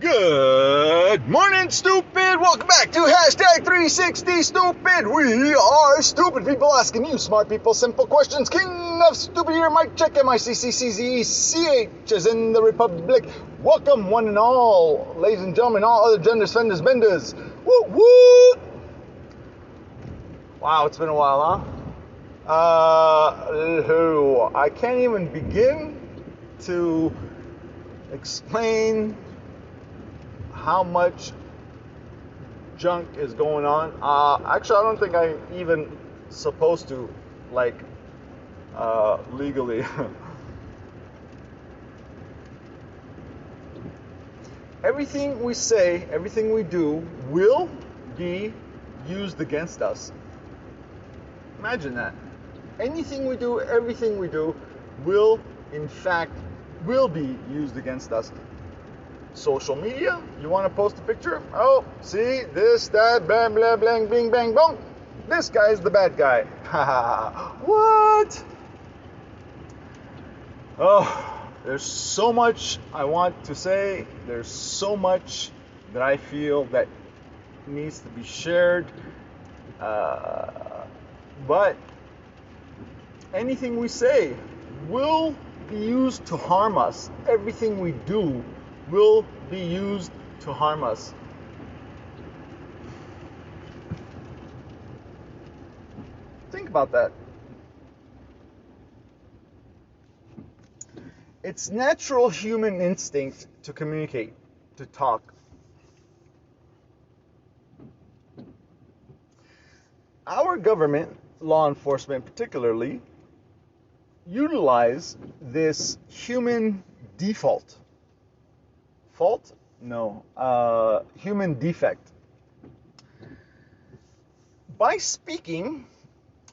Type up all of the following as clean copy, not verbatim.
Good morning, stupid! Welcome back to hashtag 360 stupid. We are stupid people asking you smart people simple questions. King of stupid here, Mike check MICCCZECH as in the Republic. Welcome one and all, ladies and gentlemen, all other genders, fenders, benders. Woo woo! Wow, it's been a while, huh? I can't even begin to explain how much junk is going on. Actually, I don't think I'm even supposed to, legally. Everything we say, everything we do will be used against us. Imagine that. Anything we do, everything we do will, in fact, will be used against us. Social media, you want to post a picture? Oh, see, this, that, blah, blah, blah, bing, bang, bong. This guy is the bad guy. What? Oh, there's so much I want to say. There's so much that I feel that needs to be shared. But anything we say will be used to harm us. Everything we do will be used to harm us. Think about that. It's natural human instinct to communicate, to talk. Our government, law enforcement particularly, utilize this human default. Fault? No. Human defect. By speaking,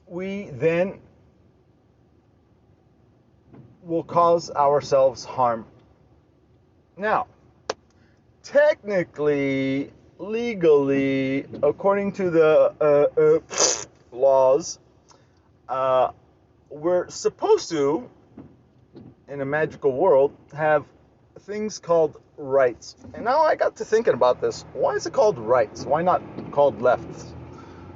we then will cause ourselves harm. Now, technically, legally, according to the laws, we're supposed to, in a magical world, have things called rights. And now I got to thinking about this. Why is it called rights? Why not called lefts?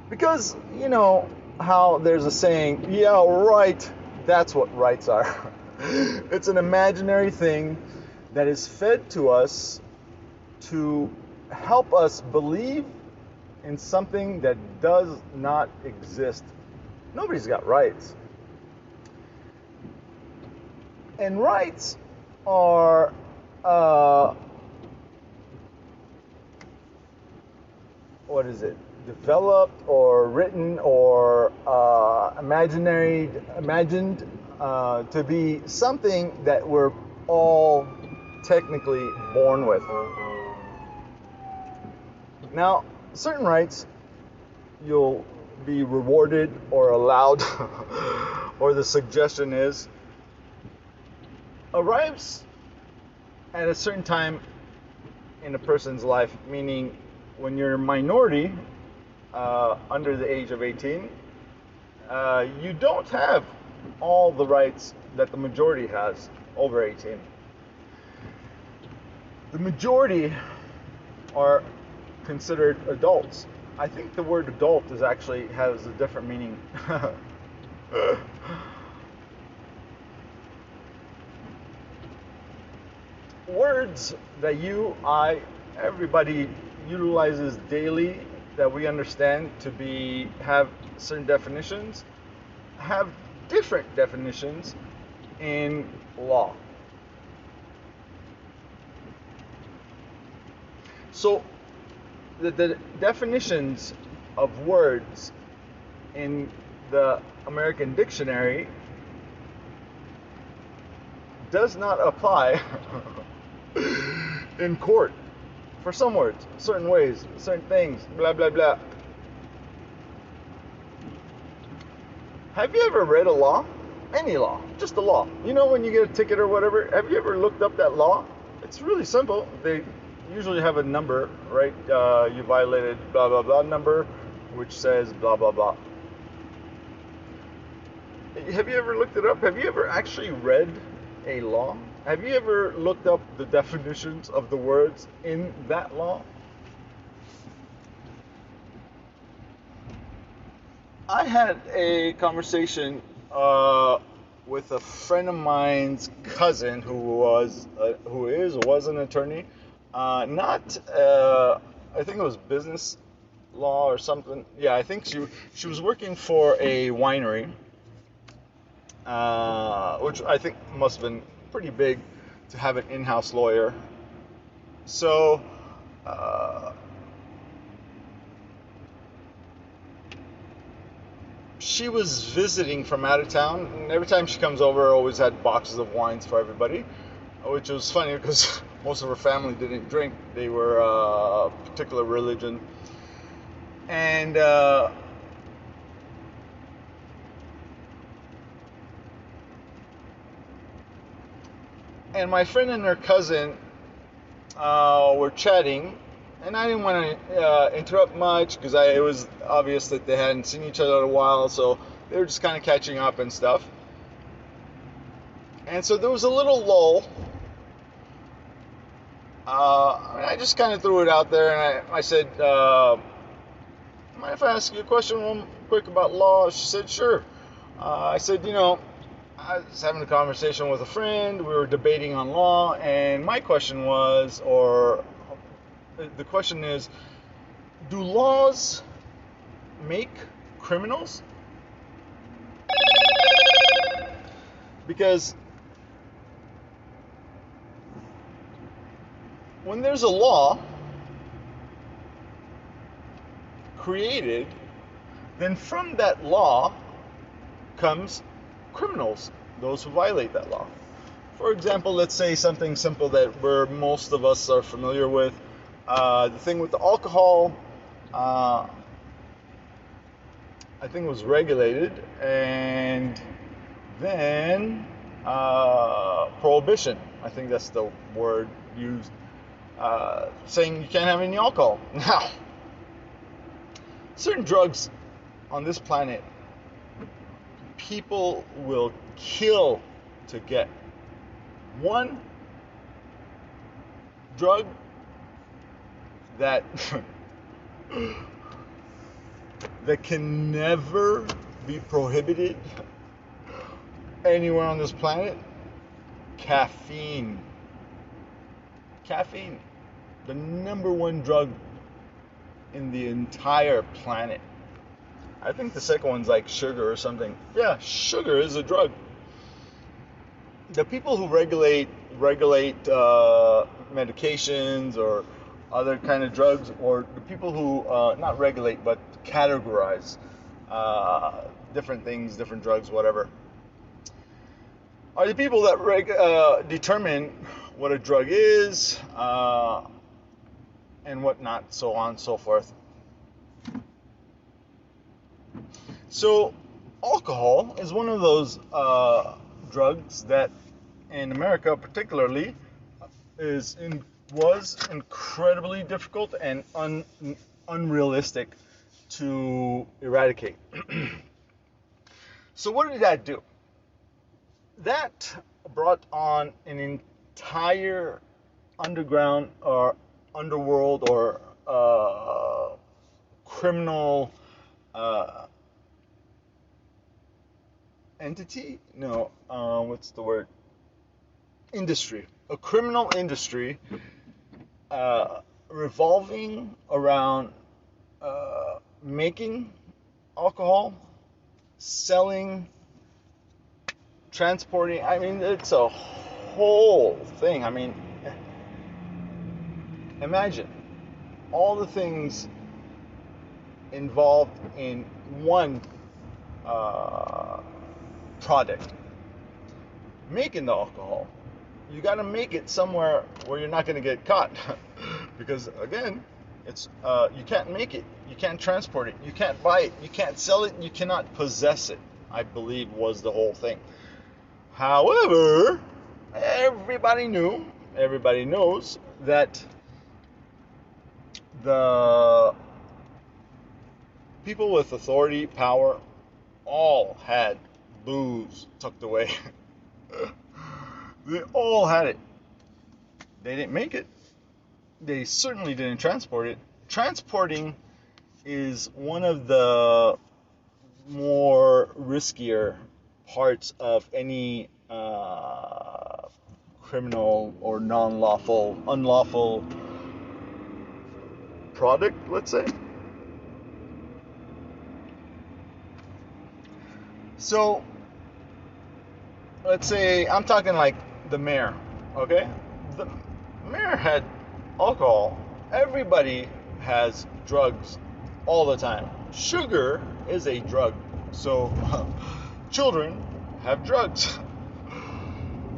Because, you know how there's a saying, yeah, right, that's what rights are. It's an imaginary thing that is fed to us to help us believe in something that does not exist. Nobody's got rights. And rights are developed or written or imagined to be something that we're all technically born with. Now, certain rights you'll be rewarded or allowed, or the suggestion is, arrives at a certain time in a person's life, meaning when you're a minority under the age of 18, you don't have all the rights that the majority has over 18. The majority are considered adults. I think the word adult actually has a different meaning. Words that you, I, everybody utilizes daily, that we understand to have certain definitions, have different definitions in law. So the definitions of words in the American dictionary does not apply in court for some words, certain ways, certain things, blah, blah, blah. Have you ever read a law? Any law, just a law. You know, when you get a ticket or whatever, have you ever looked up that law? It's really simple. They usually have a number, right? You violated blah, blah, blah number, which says blah, blah, blah. Have you ever looked it up? Have you ever actually read a law? Have you ever looked up the definitions of the words in that law? I had a conversation with a friend of mine's cousin who was an attorney. Not I think it was business law or something. Yeah, I think she was working for a winery, which I think must have been pretty big to have an in-house lawyer. So. Uh, she was visiting from out of town, and every time she comes over, always had boxes of wines for everybody, which was funny because most of her family didn't drink. They were a particular religion, and my friend and her cousin were chatting, and I didn't want to interrupt much because it was obvious that they hadn't seen each other in a while, so they were just kind of catching up and stuff. And so there was a little lull. I just kind of threw it out there, and I said, mind if I ask you a question real quick about law? She said, sure. I said, I was having a conversation with a friend. We were debating on law, and my question was, or the question is, do laws make criminals? Because when there's a law created, then from that law comes criminals, those who violate that law. For example, let's say something simple that most of us are familiar with. The thing with the alcohol, I think it was regulated, and then prohibition. I think that's the word used, saying you can't have any alcohol. Now, certain drugs on this planet, people will kill to get. One drug that that can never be prohibited anywhere on this planet: caffeine. Caffeine, the number one drug in the entire planet. I think the second one's like sugar or something. Yeah, sugar is a drug. The people who regulate medications or other kind of drugs, or the people who not regulate but categorize different things, different drugs, whatever, are the people that determine what a drug is and whatnot, so on and so forth. So, alcohol is one of those drugs that, in America particularly, was incredibly difficult and unrealistic to eradicate. So, what did that do? That brought on an entire underground or underworld or criminal entity? No, what's the word? Industry. A criminal industry revolving around making alcohol, selling, transporting. I mean, it's a whole thing. I mean, imagine all the things involved in one product. Making the alcohol, you got to make it somewhere where you're not going to get caught, because again, it's you can't make it, you can't transport it, you can't buy it, you can't sell it, you cannot possess it, I believe was the whole thing. However, everybody knows that the people with authority, power, all had booze tucked away. They all had it. They didn't make it. They certainly didn't transport it. Transporting is one of the more riskier parts of any criminal or unlawful product, let's say. So, let's say I'm talking like the mayor, okay? The mayor had alcohol. Everybody has drugs all the time. Sugar is a drug. So, children have drugs.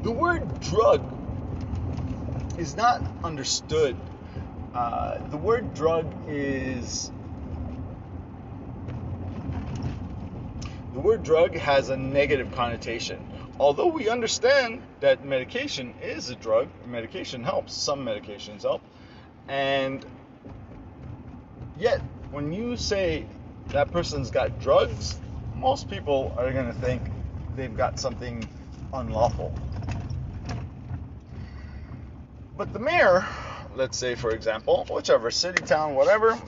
The word drug is not understood. The word drug has a negative connotation. Although we understand that medication is a drug, medication helps, some medications help, and yet when you say that person's got drugs, most people are going to think they've got something unlawful. But the mayor, let's say for example, whichever city, town, whatever,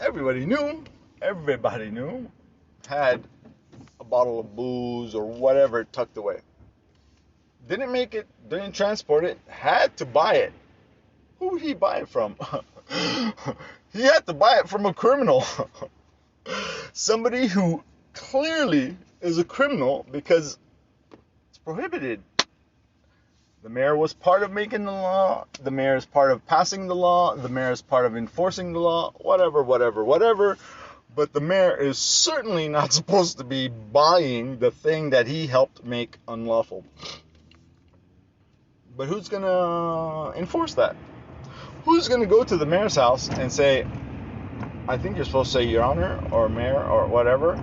everybody knew, had a bottle of booze or whatever tucked away. Didn't make it, didn't transport it, had to buy it. Who would he buy it from? He had to buy it from a criminal. Somebody who clearly is a criminal because it's prohibited. The mayor was part of making the law. The mayor is part of passing the law. The mayor is part of enforcing the law. Whatever. But the mayor is certainly not supposed to be buying the thing that he helped make unlawful. But who's going to enforce that? Who's going to go to the mayor's house and say, I think you're supposed to say Your Honor or Mayor or whatever,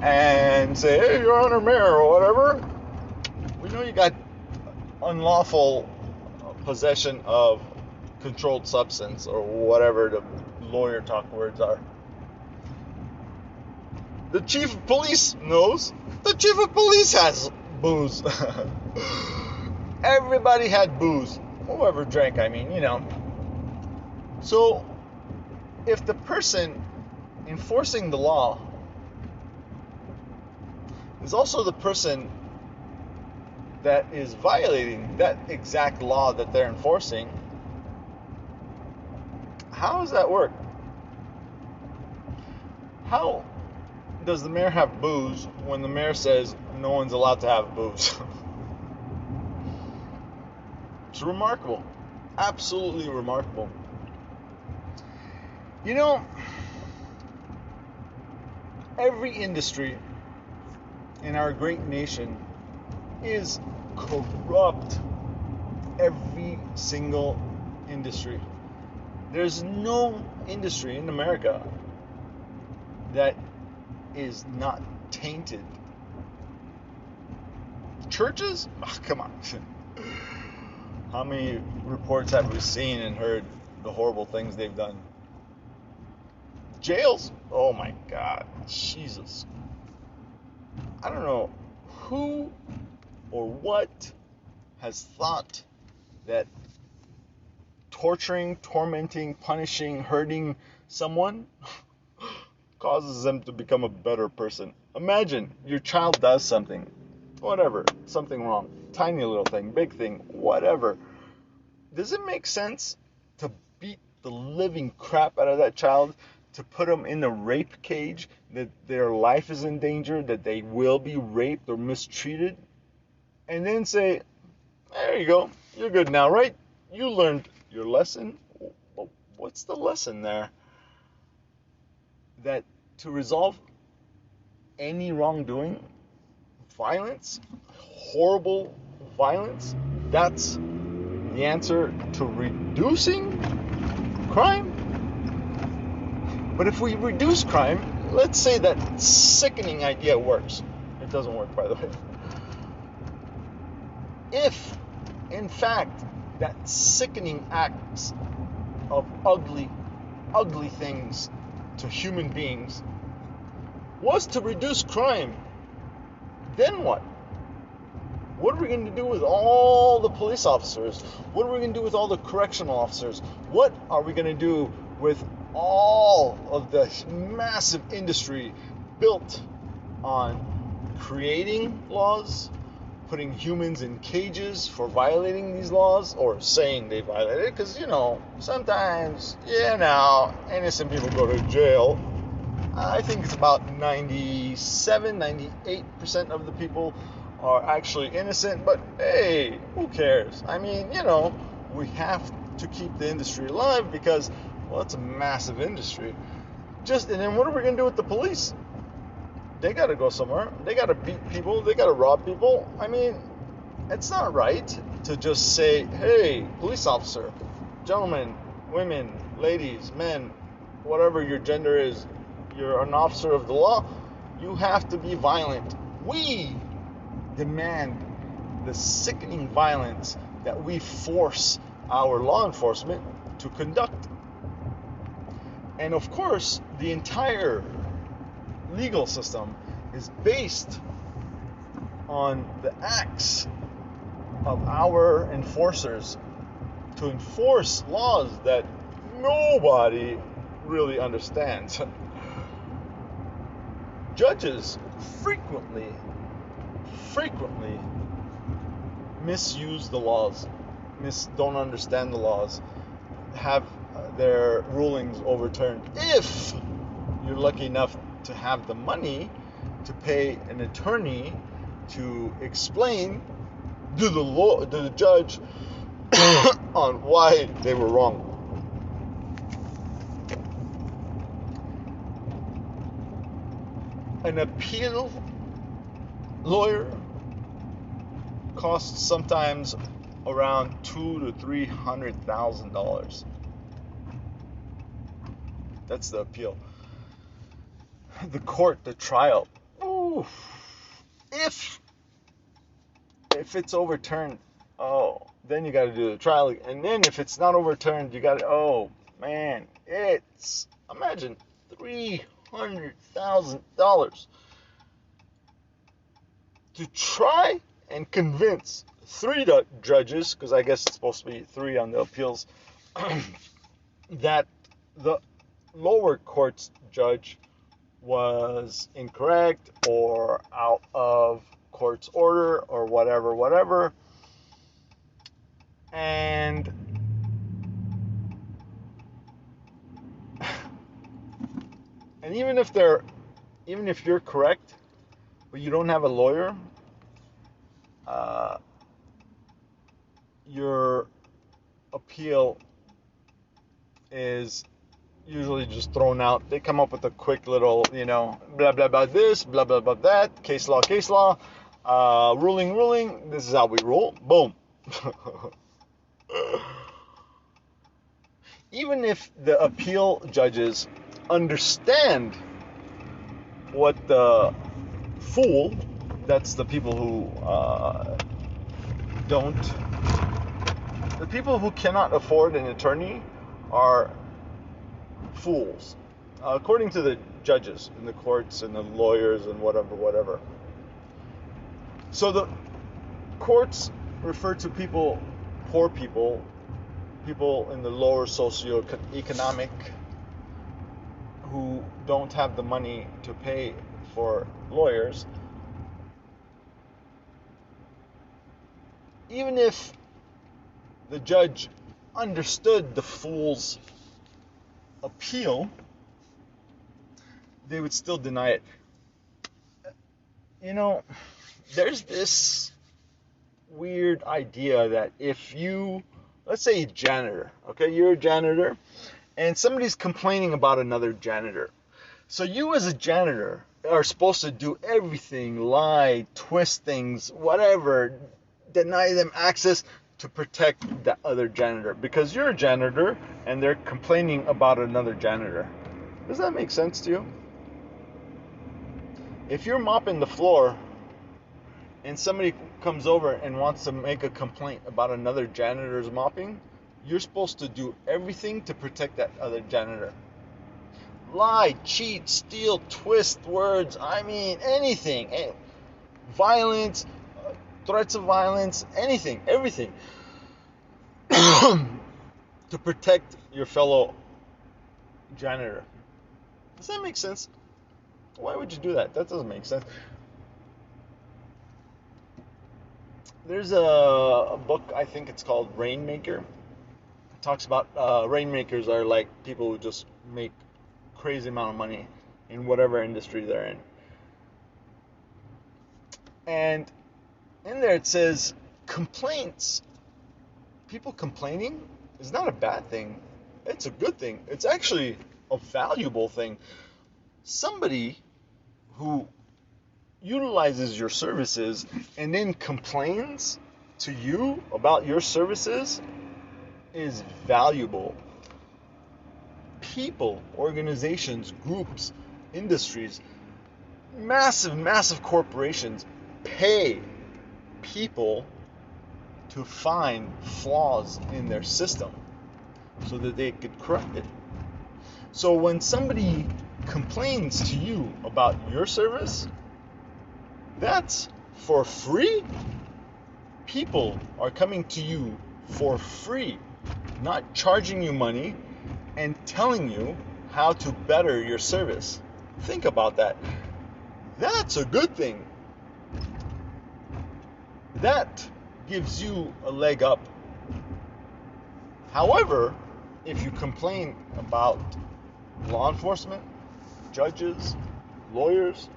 and say, hey, Your Honor, Mayor or whatever, we know you got unlawful possession of controlled substance or whatever the lawyer talk words are. The chief of police knows. The chief of police has booze. Everybody had booze. Whoever drank, So, if the person enforcing the law is also the person that is violating that exact law that they're enforcing, how does that work? How does the mayor have booze when the mayor says no one's allowed to have booze? It's remarkable. Absolutely remarkable. Every industry in our great nation is corrupt. Every single industry. There's no industry in America that is not tainted. Churches? Oh, come on. How many reports have we seen and heard the horrible things they've done? Jails? Oh my God. Jesus. I don't know who or what has thought that torturing, tormenting, punishing, hurting someone causes them to become a better person. Imagine your child does something, whatever, something wrong, tiny little thing, big thing, whatever. Does it make sense to beat the living crap out of that child, to put them in a rape cage, that their life is in danger, that they will be raped or mistreated, and then say, there you go, you're good now, right? You learned your lesson. What's the lesson there? That to resolve any wrongdoing, violence, horrible violence, that's the answer to reducing crime? But if we reduce crime, let's say that sickening idea works. It doesn't work, by the way. If, in fact, that sickening acts of ugly things to human beings was to reduce crime, then what? What are we going to do with all the police officers? What are we going to do with all the correctional officers? What are we going to do with all of the massive industry built on creating laws, putting humans in cages for violating these laws or saying they violated it? Because, sometimes, innocent people go to jail. I think it's about 97, 98% of the people are actually innocent, but hey, who cares? I mean, we have to keep the industry alive because, well, it's a massive industry. And then what are we going to do with the police? They got to go somewhere. They got to beat people. They got to rob people. I mean, it's not right to just say, hey, police officer, gentlemen, women, ladies, men, whatever your gender is, you're an officer of the law, you have to be violent. We demand the sickening violence that we force our law enforcement to conduct. And of course, the entire legal system is based on the acts of our enforcers to enforce laws that nobody really understands. Judges frequently misuse the laws, don't understand the laws, have their rulings overturned. If you're lucky enough to have the money to pay an attorney to explain to the judge on why they were wrong. An appeal lawyer costs sometimes around $200,000 to $300,000. That's the appeal. The court, the trial. Ooh. If it's overturned, then you got to do the trial, and then if it's not overturned, you got to. It's imagine $300,000 to try and convince 3 judges, because I guess it's supposed to be 3 on the appeals, that the lower court's judge was incorrect or out of court's order or whatever. And even if you're correct, but you don't have a lawyer, your appeal is usually just thrown out. They come up with a quick little, blah, blah, blah this, blah, blah, blah that, case law, ruling, this is how we rule, boom. Even if the appeal judges understand what the fool, that's the people who the people who cannot afford an attorney are fools, according to the judges in the courts and the lawyers and whatever. So the courts refer to poor people in the lower socioeconomic who don't have the money to pay for lawyers. Even if the judge understood the fool's appeal, they would still deny it. There's this weird idea that if you, let's say a janitor, okay, you're a janitor, and somebody's complaining about another janitor. So you as a janitor are supposed to do everything, lie, twist things, whatever, deny them access to protect the other janitor, because you're a janitor and they're complaining about another janitor. Does that make sense to you? If you're mopping the floor and somebody comes over and wants to make a complaint about another janitor's mopping, you're supposed to do everything to protect that other janitor. Lie, cheat, steal, twist words, anything. Violence, threats of violence, anything, everything, to protect your fellow janitor. Does that make sense? Why would you do that? That doesn't make sense. There's a book, I think it's called Rainmaker. It talks about rainmakers are like people who just make crazy amount of money in whatever industry they're in. And in there it says complaints. People complaining is not a bad thing. It's a good thing. It's actually a valuable thing. Somebody who utilizes your services and then complains to you about your services is valuable. People, organizations, groups, industries, massive corporations pay people to find flaws in their system so that they could correct it. So when somebody complains to you about your service, that's for free. People are coming to you for free, not charging you money and telling you how to better your service. Think about that. That's a good thing. That gives you a leg up. However, if you complain about law enforcement, judges, lawyers,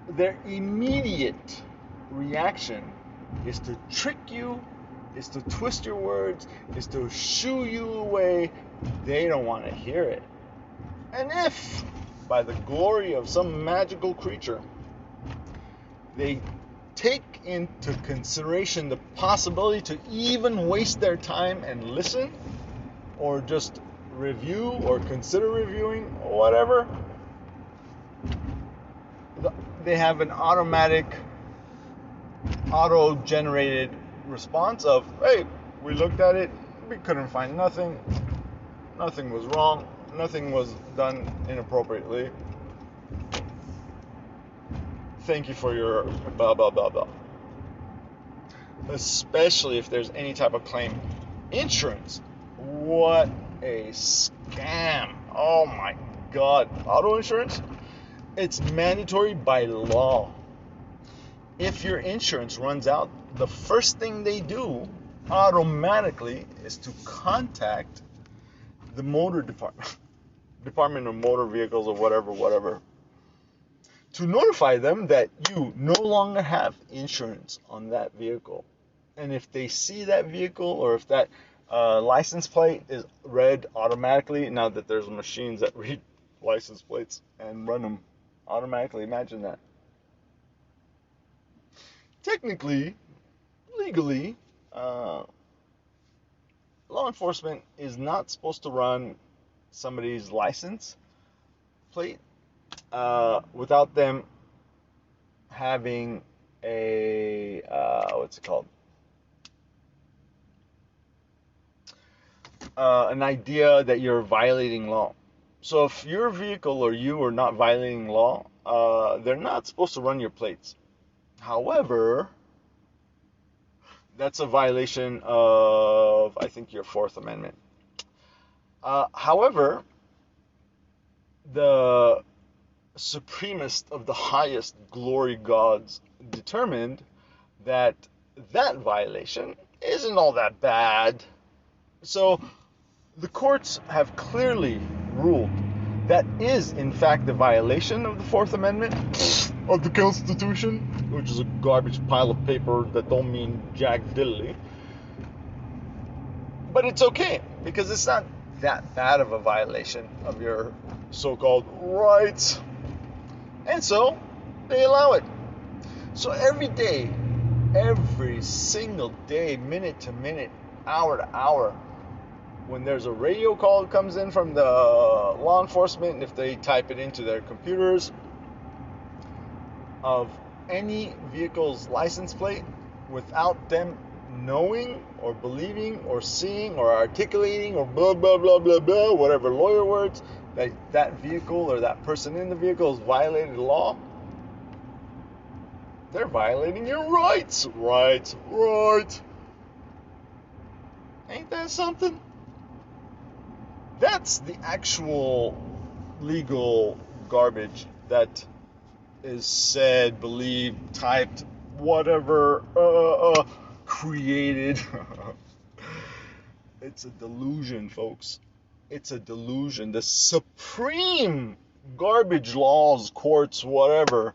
their immediate reaction is to trick you, is to twist your words, is to shoo you away. They don't want to hear it. And if, by the glory of some magical creature, they take into consideration the possibility to even waste their time and listen, or just review or consider reviewing, or whatever, they have an auto-generated response of, hey, we looked at it, we couldn't find nothing was wrong, nothing was done inappropriately. Thank you for your blah, blah, blah, blah. Especially if there's any type of claim. Insurance. What a scam. Oh my God. Auto insurance? It's mandatory by law. If your insurance runs out, the first thing they do automatically is to contact the motor department of motor vehicles or whatever, to notify them that you no longer have insurance on that vehicle. And if they see that vehicle, or if that license plate is read automatically, now that there's machines that read license plates and run them automatically, imagine that. Technically, legally, law enforcement is not supposed to run somebody's license plate without them having a an idea that you're violating law. So if your vehicle or you are not violating law, they're not supposed to run your plates. However, that's a violation of, I think, your Fourth Amendment. However, the supremest of the highest glory gods determined that violation isn't all that bad. So the courts have clearly ruled that is in fact a violation of the Fourth Amendment of the Constitution, which is a garbage pile of paper that don't mean jack diddly. But it's okay, because it's not that bad of a violation of your so-called rights. And so they allow it. So every day, every single day, minute to minute, hour to hour, when there's a radio call that comes in from the law enforcement, and if they type it into their computers, of any vehicle's license plate, without them knowing or believing or seeing or articulating or blah blah blah blah blah, whatever lawyer words, that vehicle or that person in the vehicle has violated the law, They're violating your rights. Right. Ain't that something? That's the actual legal garbage that is said, believed, typed, whatever, created. It's a delusion, folks. It's a delusion. The supreme garbage laws, courts, whatever,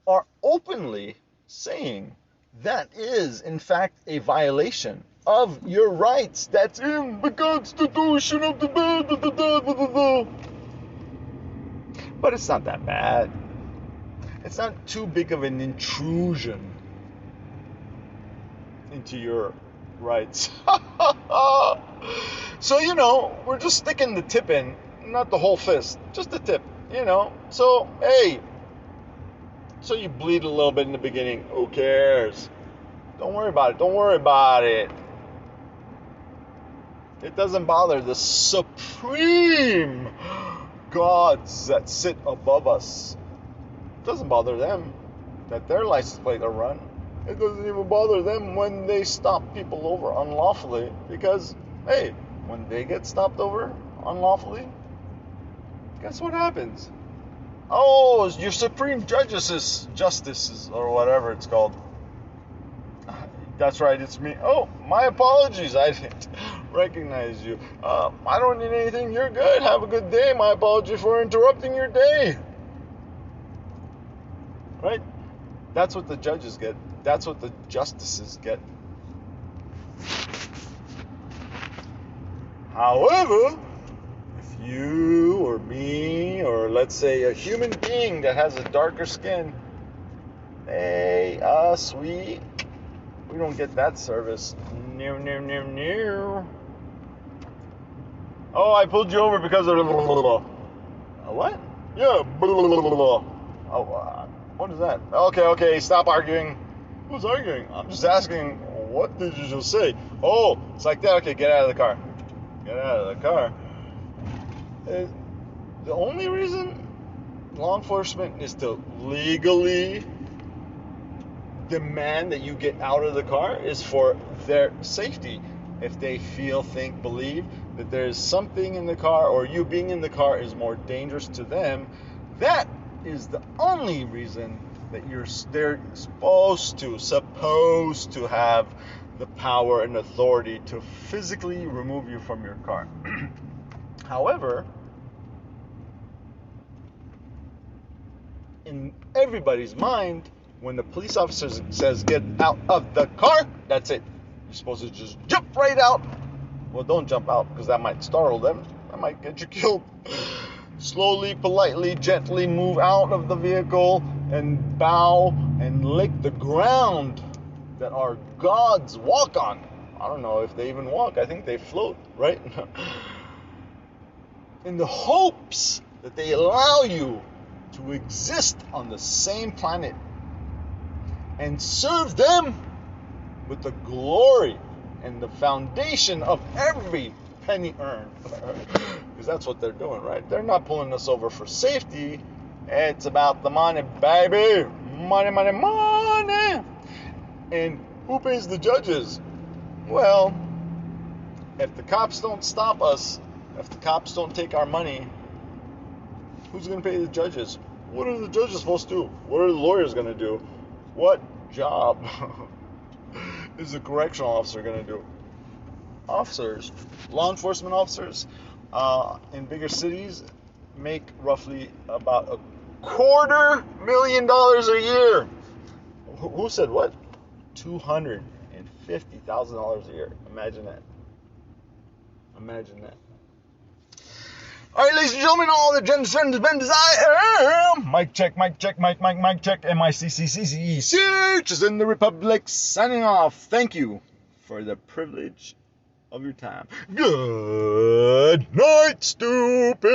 are openly saying that is, in fact, a violation of your rights. That's in the Constitution of the... But it's not that bad. It's not too big of an intrusion into your rights. So, we're just sticking the tip in, not the whole fist, just the tip, So, hey, so you bleed a little bit in the beginning, who cares? Don't worry about it. It doesn't bother the supreme gods that sit above us. It doesn't bother them that their license plate are run. It doesn't even bother them when they stop people over unlawfully, because, hey, when they get stopped over unlawfully, guess what happens? Oh, your supreme justices, or whatever it's called. That's right, it's me. Oh, my apologies, I didn't recognize you. I don't need anything, you're good, have a good day. My apology for interrupting your day. Right? That's what the judges get. That's what the justices get. However, if you or me, or let's say a human being that has a darker skin, hey, us, we don't get that service. No. Oh, I pulled you over because of... What? Yeah. Oh, what is that? Okay, stop arguing. Who's arguing? I'm just asking, what did you just say? Oh, it's like that. Okay, get out of the car. Get out of the car. The only reason law enforcement is to legally demand that you get out of the car is for their safety. If they feel, think, believe that there's something in the car, or you being in the car is more dangerous to them, that is the only reason that they're supposed to have the power and authority to physically remove you from your car. However, in everybody's mind, when the police officer says get out of the car, that's it. You're supposed to just jump right out. Well, don't jump out, because that might startle them. That might get you killed. Slowly, politely, gently move out of the vehicle and bow and lick the ground that our gods walk on. I don't know if they even walk. I think they float, right? In the hopes that they allow you to exist on the same planet and serve them with the glory and the foundation of every penny earned. Because that's what they're doing, right? They're not pulling us over for safety. It's about the money, baby. Money. And who pays the judges? Well, if the cops don't stop us, if the cops don't take our money, who's going to pay the judges? What are the judges supposed to do? What are the lawyers going to do? What job is a correctional officer going to do? Officers, law enforcement officers in bigger cities make roughly about $250,000 a year. Who said what? $250,000 a year. Imagine that. All right, ladies and gentlemen, all the gents, friends, benders, I am. Mic check, mic check. MICCCCE. Search is in the Republic. Signing off. Thank you for the privilege of your time. Good night, stupid.